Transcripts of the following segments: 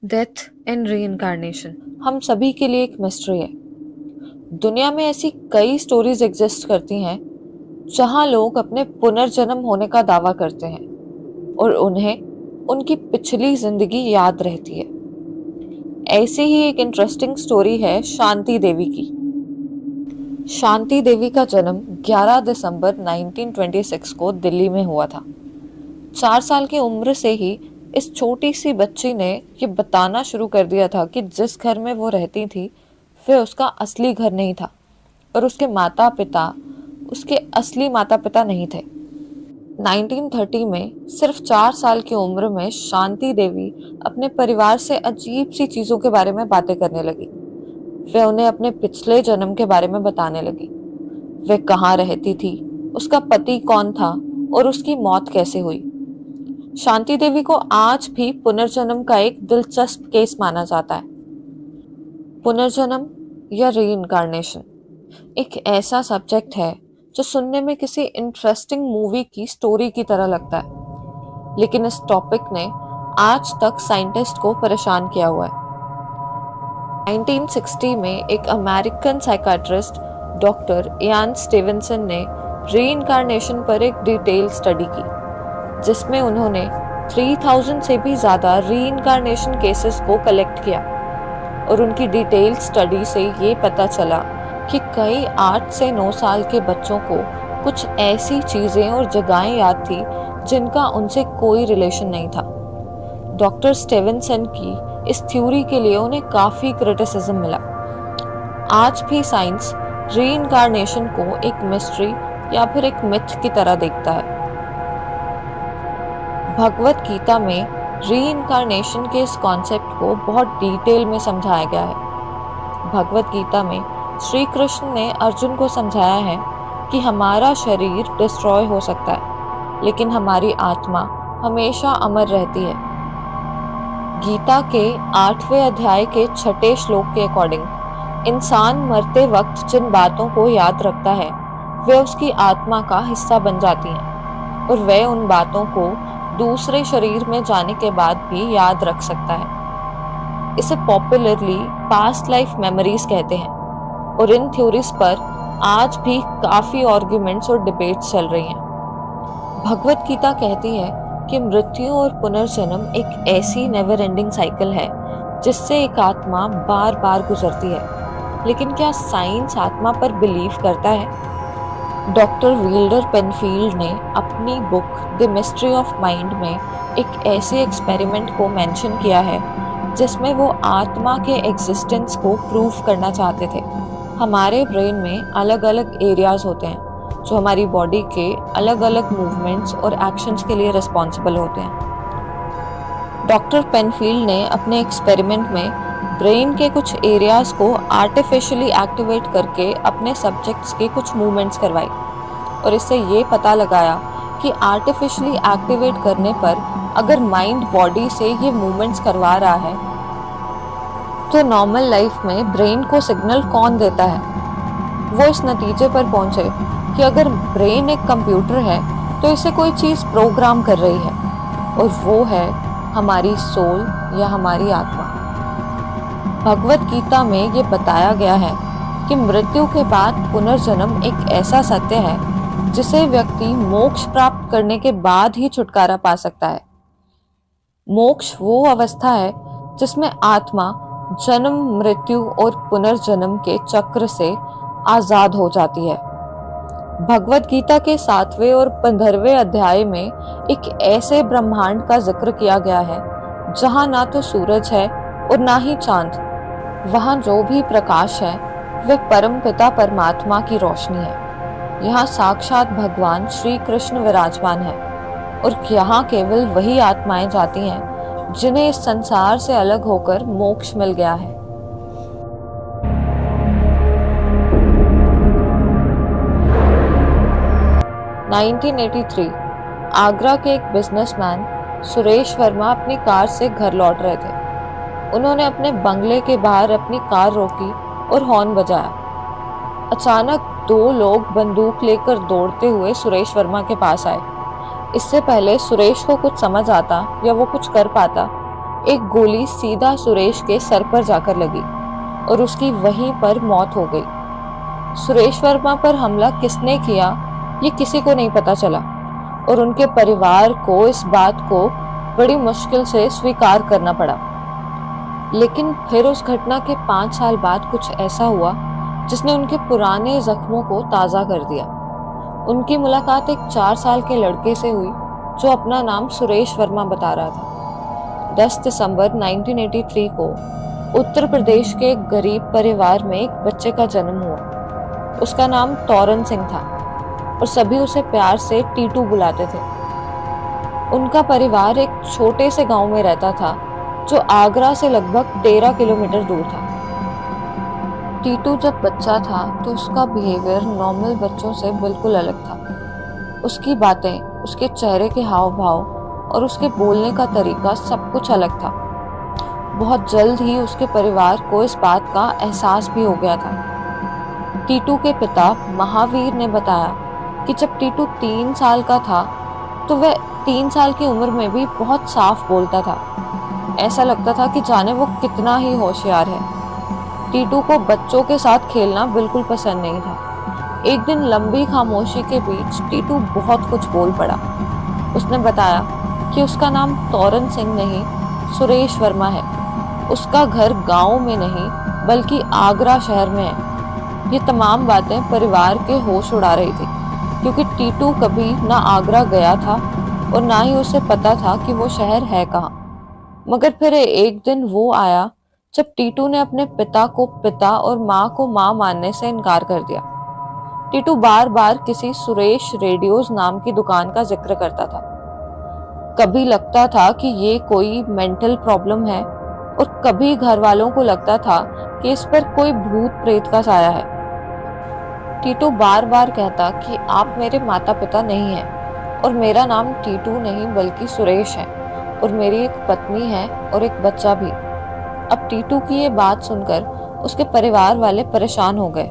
Death and reincarnation हम सभी के लिए एक मिस्ट्री है। दुनिया में ऐसी कई स्टोरीज एग्जिस्ट करती हैं जहां लोग अपने पुनर्जन्म होने का दावा करते हैं और उन्हें उनकी पिछली जिंदगी याद रहती है। ऐसी ही एक इंटरेस्टिंग स्टोरी है शांति देवी की। शांति देवी का जन्म 11 दिसंबर 1926 को दिल्ली में हुआ था। 4 साल की उम्र से ही इस छोटी सी बच्ची ने ये बताना शुरू कर दिया था कि जिस घर में वो रहती थी वह उसका असली घर नहीं था और उसके माता पिता उसके असली माता पिता नहीं थे। 1930 में सिर्फ 4 साल की उम्र में शांति देवी अपने परिवार से अजीब सी चीजों के बारे में बातें करने लगी। वह उन्हें अपने पिछले जन्म के बारे में बताने लगी। वह कहाँ रहती थी, उसका पति कौन था और उसकी मौत कैसे हुई। शांति देवी को आज भी पुनर्जन्म का एक दिलचस्प केस माना जाता है। पुनर्जन्म या रीइंकार्नेशन एक ऐसा सब्जेक्ट है जो सुनने में किसी इंटरेस्टिंग मूवी की स्टोरी की तरह लगता है, लेकिन इस टॉपिक ने आज तक साइंटिस्ट को परेशान किया हुआ है। 1960 में एक American psychiatrist doctor Ian Stevenson ने रीइंकार्नेशन पर एक डिटेल स्टडी की, जिसमें उन्होंने 3000 से भी ज़्यादा रीइंकार्नेशन केसेस को कलेक्ट किया और उनकी डिटेल स्टडी से ये पता चला कि कई 8 से 9 साल के बच्चों को कुछ ऐसी चीज़ें और जगहें याद थी जिनका उनसे कोई रिलेशन नहीं था। डॉक्टर स्टीवेंसन की इस थ्योरी के लिए उन्हें काफ़ी क्रिटिसिज्म मिला। आज भी साइंस रीइंकार्नेशन को एक मिस्ट्री या फिर एक मिथ की तरह देखता है। भगवत गीता में रीइंकार्नेशन के इस कॉन्सेप्ट को बहुत डिटेल में समझाया गया है। भगवत गीता में श्री कृष्ण ने अर्जुन को समझाया है कि हमारा शरीर डिस्ट्रॉय हो सकता है, लेकिन हमारी आत्मा हमेशा अमर रहती है। गीता के 8वें अध्याय के 6ठे श्लोक के अकॉर्डिंग इंसान मरते वक्त जिन बातों को याद रखता है वे उसकी आत्मा का हिस्सा बन जाती हैं और वह उन बातों को दूसरे शरीर में जाने के बाद भी याद रख सकता है। इसे पॉपुलरली पास्ट लाइफ मेमोरीज कहते हैं और इन थ्योरीज पर आज भी काफी आर्ग्यूमेंट्स और डिबेट्स चल रही हैं। भगवत गीता कहती है कि मृत्यु और पुनर्जन्म एक ऐसी नेवर एंडिंग साइकिल है जिससे एक आत्मा बार बार गुजरती है, लेकिन क्या साइंस आत्मा पर बिलीव करता है? डॉक्टर विल्डर पेनफील्ड ने अपनी book the mystery of mind में एक ऐसे एक्सपेरिमेंट को मेंशन किया है जिसमें वो आत्मा के एग्जिस्टेंस को प्रूव करना चाहते थे। हमारे ब्रेन में अलग अलग एरियाज होते हैं जो हमारी बॉडी के अलग अलग मूवमेंट्स और एक्शंस के लिए रिस्पॉन्सिबल होते हैं। डॉक्टर पेनफील्ड ने अपने एक्सपेरिमेंट में ब्रेन के कुछ एरियाज को आर्टिफिशियली एक्टिवेट करके अपने सब्जेक्ट्स के कुछ मूवमेंट्स करवाए और इससे ये पता लगाया कि आर्टिफिशियली एक्टिवेट करने पर अगर माइंड बॉडी से ये मूवमेंट्स करवा रहा है तो नॉर्मल लाइफ में ब्रेन को सिग्नल कौन देता है। वो इस नतीजे पर पहुंचे कि अगर ब्रेन एक कंप्यूटर है तो इसे कोई चीज़ प्रोग्राम कर रही है और वो है हमारी सोल या हमारी आत्मा। भगवत गीता में ये बताया गया है कि मृत्यु के बाद पुनर्जन्म एक ऐसा सत्य है जिसे व्यक्ति मोक्ष प्राप्त करने के बाद ही छुटकारा पा सकता है। मोक्ष वो अवस्था है जिसमें आत्मा जन्म, मृत्यु और पुनर्जन्म के चक्र से आजाद हो जाती है। भगवत गीता के 7वें और 15वें अध्याय में एक ऐसे ब्रह्मांड का जिक्र किया गया है जहां ना तो सूरज है और ना ही चांद। वहां जो भी प्रकाश है वह परमपिता परमात्मा की रोशनी है। यहाँ साक्षात भगवान श्री कृष्ण विराजमान है और यहाँ केवल वही आत्माएं जाती हैं जिन्हें इस संसार से अलग होकर मोक्ष मिल गया है। (1983) आगरा के एक बिजनेसमैन सुरेश वर्मा अपनी कार से घर लौट रहे थे। उन्होंने अपने बंगले के बाहर अपनी कार रोकी और हॉर्न बजाया। अचानक 2 लोग बंदूक लेकर दौड़ते हुए सुरेश वर्मा के पास आए। इससे पहले सुरेश को कुछ समझ आता या वो कुछ कर पाता, एक गोली सीधा सुरेश के सर पर जाकर लगी और उसकी वहीं पर मौत हो गई। सुरेश वर्मा पर हमला किसने किया ये किसी को नहीं पता चला और उनके परिवार को इस बात को बड़ी मुश्किल से स्वीकार करना पड़ा। लेकिन फिर उस घटना के 5 साल बाद कुछ ऐसा हुआ जिसने उनके पुराने जख्मों को ताज़ा कर दिया। उनकी मुलाकात एक 4 साल के लड़के से हुई जो अपना नाम सुरेश वर्मा बता रहा था। 10 दिसंबर 1983 को उत्तर प्रदेश के एक गरीब परिवार में एक बच्चे का जन्म हुआ। उसका नाम तोरन सिंह था और सभी उसे प्यार से टीटू बुलाते थे। उनका परिवार एक छोटे से गांव में रहता था जो आगरा से लगभग 13 किलोमीटर दूर था। टीटू जब बच्चा था तो उसका बिहेवियर नॉर्मल बच्चों से बिल्कुल अलग था। उसकी बातें, उसके चेहरे के हाव भाव और उसके बोलने का तरीका सब कुछ अलग था। बहुत जल्द ही उसके परिवार को इस बात का एहसास भी हो गया था। टीटू के पिता महावीर ने बताया कि जब टीटू 3 साल का था तो वह 3 साल की उम्र में भी बहुत साफ बोलता था। ऐसा लगता था कि जाने वो कितना ही होशियार है। टीटू को बच्चों के साथ खेलना बिल्कुल पसंद नहीं था। एक दिन लंबी खामोशी के बीच टीटू बहुत कुछ बोल पड़ा। उसने बताया कि उसका नाम तोरन सिंह नहीं, सुरेश वर्मा है। उसका घर गांव में नहीं बल्कि आगरा शहर में है। ये तमाम बातें परिवार के होश उड़ा रही थी क्योंकि टीटू कभी ना आगरा गया था और ना ही उसे पता था कि वो शहर है कहाँ। मगर फिर एक दिन वो आया जब टीटू ने अपने पिता को पिता और माँ को माँ मानने से इनकार कर दिया। टीटू बार बार किसी सुरेश रेडियोज नाम की दुकान का जिक्र करता था। कभी लगता था कि ये कोई मेंटल प्रॉब्लम है और कभी घर वालों को लगता था कि इस पर कोई भूत प्रेत का साया है। टीटू बार बार कहता कि आप मेरे माता पिता नहीं हैं और मेरा नाम टीटू नहीं बल्कि सुरेश है और मेरी एक पत्नी है और एक बच्चा भी। अब टीटू की ये बात सुनकर उसके परिवार वाले परेशान हो गए।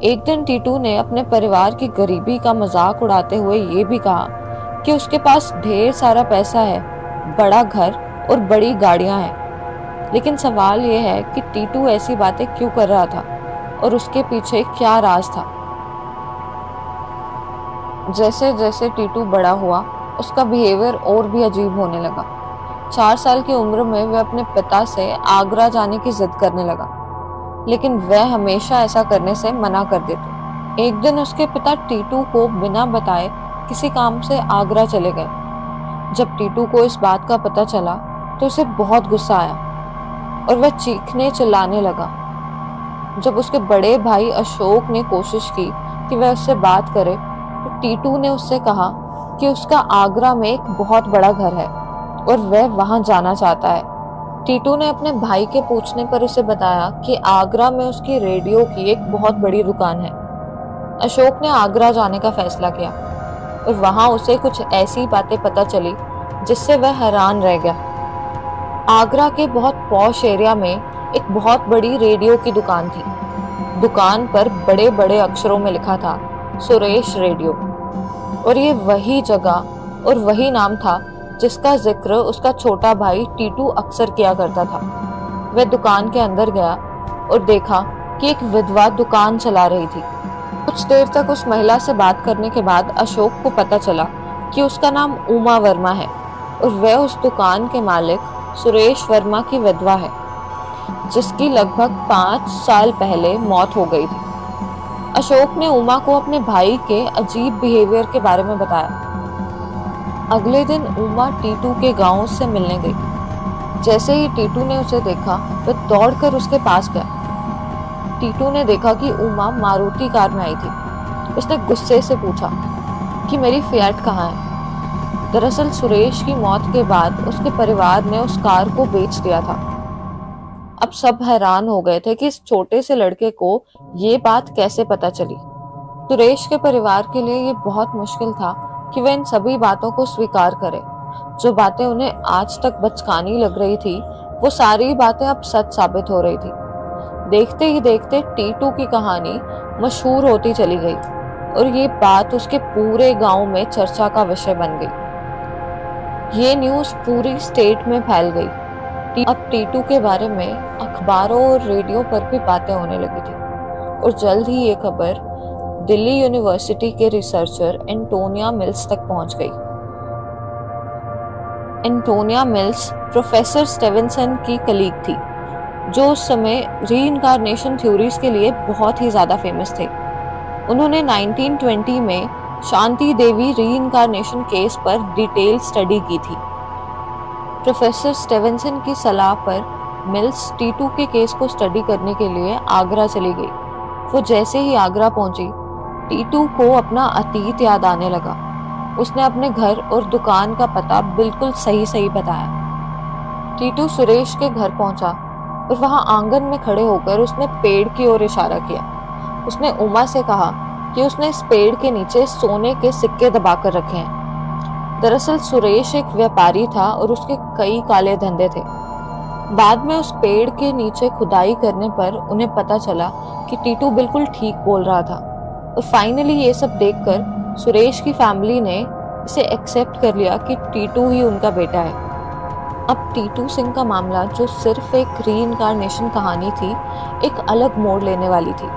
एक दिन टीटू ने अपने परिवार की गरीबी का मजाक उड़ाते हुए ये भी कहा कि उसके पास ढेर सारा पैसा है, बड़ा घर और बड़ी गाड़ियां हैं। लेकिन सवाल ये है कि टीटू ऐसी बातें क्यों कर रहा था और उसके पीछे क्या राज था। जैसे जैसे टीटू बड़ा हुआ उसका बिहेवियर और भी अजीब होने लगा। 4 साल की उम्र में वह अपने पिता से आगरा जाने की जिद करने लगा, लेकिन वह हमेशा ऐसा करने से मना कर देते। एक दिन उसके पिता टीटू को बिना बताए किसी काम से आगरा चले गए। जब टीटू को इस बात का पता चला तो उसे बहुत गुस्सा आया और वह चीखने चिल्लाने लगा। जब उसके बड़े भाई अशोक ने कोशिश की कि वह उससे बात करे तो टीटू ने उससे कहा कि उसका आगरा में एक बहुत बड़ा घर है और वह वहां जाना चाहता है। टीटू ने अपने भाई के पूछने पर उसे बताया कि आगरा में उसकी रेडियो की एक बहुत बड़ी दुकान है। अशोक ने आगरा जाने का फैसला किया और वहां उसे कुछ ऐसी बातें पता चली जिससे वह हैरान रह गया। आगरा के बहुत पॉश एरिया में एक बहुत बड़ी रेडियो की दुकान थी। दुकान पर बड़े बड़े अक्षरों में लिखा था सुरेश रेडियो और ये वही जगह और वही नाम था जिसका जिक्र उसका छोटा भाई टीटू अक्सर किया करता था। वह दुकान के अंदर गया और देखा कि एक विधवा दुकान चला रही थी। कुछ देर तक उस महिला से बात करने के बाद अशोक को पता चला कि उसका नाम उमा वर्मा है और वह उस दुकान के मालिक सुरेश वर्मा की विधवा है जिसकी लगभग 5 साल पहले मौत हो गई थी। अशोक ने उमा को अपने भाई के अजीब बिहेवियर के बारे में बताया। अगले दिन उमा टीटू के गांव से मिलने गई। जैसे ही टीटू ने उसे देखा वह दौड़कर उसके पास गया। टीटू ने देखा कि उमा मारुति कार में आई थी। उसने गुस्से से पूछा कि मेरी फिएट कहाँ है। दरअसल सुरेश की मौत के बाद उसके परिवार ने उस कार को बेच दिया था। अब सब हैरान हो गए थे कि इस छोटे से लड़के को ये बात कैसे पता चली। सुरेश के परिवार के लिए ये बहुत मुश्किल था कि वह इन सभी बातों को स्वीकार करे। जो बातें उन्हें आज तक बचकानी लग रही थी वो सारी बातें अब सच साबित हो रही थी। देखते ही देखते टीटू की कहानी मशहूर होती चली गई और ये बात उसके पूरे गांव में चर्चा का विषय बन गई। ये न्यूज़ पूरी स्टेट में फैल गई। अब टीटू के बारे में अखबारों और रेडियो पर भी बातें होने लगी थी और जल्द ही ये खबर दिल्ली यूनिवर्सिटी के रिसर्चर एंटोनिया मिल्स तक पहुंच गई। एंटोनिया मिल्स प्रोफेसर स्टेवेंसन की कलीग थी, जो उस समय रीइंकार्नेशन थ्योरीज के लिए बहुत ही ज़्यादा फेमस थे। उन्होंने 1920 में शांति देवी रीइंकार्नेशन केस पर डिटेल स्टडी की थी। प्रोफेसर स्टेवेंसन की सलाह पर मिल्स टीटू के केस को स्टडी करने के लिए आगरा चली गई। वो जैसे ही आगरा पहुंची, टीटू को अपना अतीत याद आने लगा। उसने अपने घर और दुकान का पता बिल्कुल सही बताया। टीटू सुरेश के घर पहुंचा और वहां आंगन में खड़े होकर उसने पेड़ की ओर इशारा किया। उसने उमा से कहा कि उसने इस पेड़ के नीचे सोने के सिक्के दबाकर रखे हैं। दरअसल सुरेश एक व्यापारी था और उसके कई काले धंधे थे। बाद में उस पेड़ के नीचे खुदाई करने पर उन्हें पता चला कि टीटू बिल्कुल ठीक बोल रहा था। और फाइनली ये सब देखकर सुरेश की फैमिली ने इसे एक्सेप्ट कर लिया कि टीटू ही उनका बेटा है। अब टीटू सिंह का मामला, जो सिर्फ एक रीइंकार्नेशन कहानी थी, एक अलग मोड़ लेने वाली थी,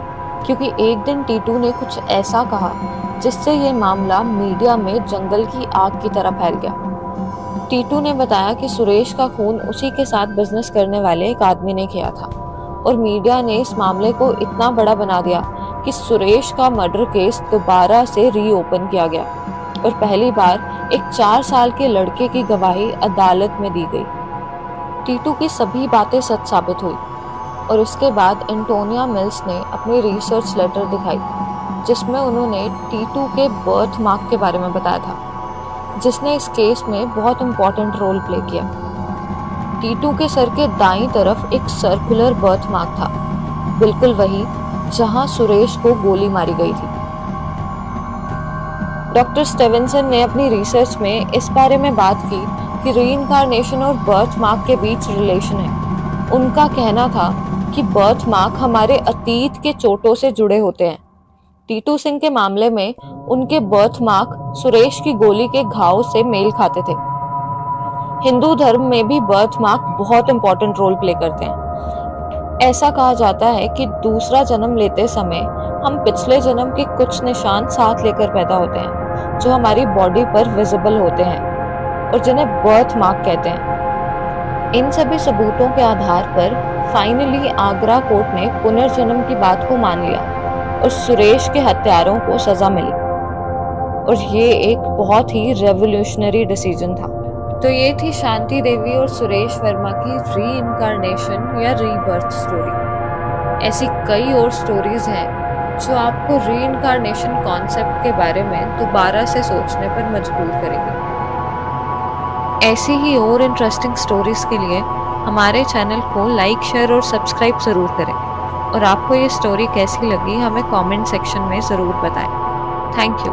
क्योंकि एक दिन टीटू ने कुछ ऐसा कहा जिससे ये मामला मीडिया में जंगल की आग की तरह फैल गया। टीटू ने बताया कि सुरेश का खून उसी के साथ बिजनेस करने वाले एक आदमी ने किया था और मीडिया ने इस मामले को इतना बड़ा बना दिया कि सुरेश का मर्डर केस दोबारा से रीओपन किया गया और पहली बार एक 4 साल के लड़के की गवाही अदालत में दी गई। टीटू की सभी बातें सच साबित हुई और इसके बाद एंटोनिया मिल्स ने अपनी रिसर्च लेटर दिखाई, जिसमें उन्होंने टीटू के बर्थ मार्क के बारे में बताया था, जिसने इस केस में बहुत इंपॉर्टेंट रोल प्ले किया। टीटू के सर के दाईं तरफ एक सर्कुलर बर्थ मार्क था, बिल्कुल वही जहां सुरेश को गोली मारी गई थी। डॉक्टर स्टेवेंसन ने अपनी रिसर्च में इस बारे में बात की कि रीइंकार्नेशन और बर्थ मार्क के बीच रिलेशन है। उनका कहना था कि बर्थ मार्क हमारे अतीत के चोटों से जुड़े होते हैं। टीटू सिंह के मामले में उनके बर्थ मार्क सुरेश की गोली के घाव से मेल खाते थे। हिंदू धर्म में भी बर्थ मार्क बहुत इंपॉर्टेंट रोल प्ले करते हैं। ऐसा कहा जाता है कि दूसरा जन्म लेते समय हम पिछले जन्म के कुछ निशान साथ लेकर पैदा होते हैं, जो हमारी बॉडी पर विजिबल होते हैं और जिन्हें बर्थ मार्क कहते हैं। इन सभी सबूतों के आधार पर फाइनली आगरा कोर्ट ने पुनर्जन्म की बात को मान लिया और सुरेश के हत्यारों को सजा मिली और ये एक बहुत ही रेवोल्यूशनरी डिसीजन था। तो ये थी शांति देवी और सुरेश वर्मा की रीइंकार्नेशन या रीबर्थ स्टोरी। ऐसी कई और स्टोरीज हैं जो आपको रीइंकार्नेशन कॉन्सेप्ट के बारे में दोबारा से सोचने पर मजबूर करेंगे। ऐसी ही और इंटरेस्टिंग स्टोरीज के लिए हमारे चैनल को लाइक, शेयर और सब्सक्राइब ज़रूर करें और आपको ये स्टोरी कैसी लगी हमें कमेंट सेक्शन में ज़रूर बताएं। Thank you.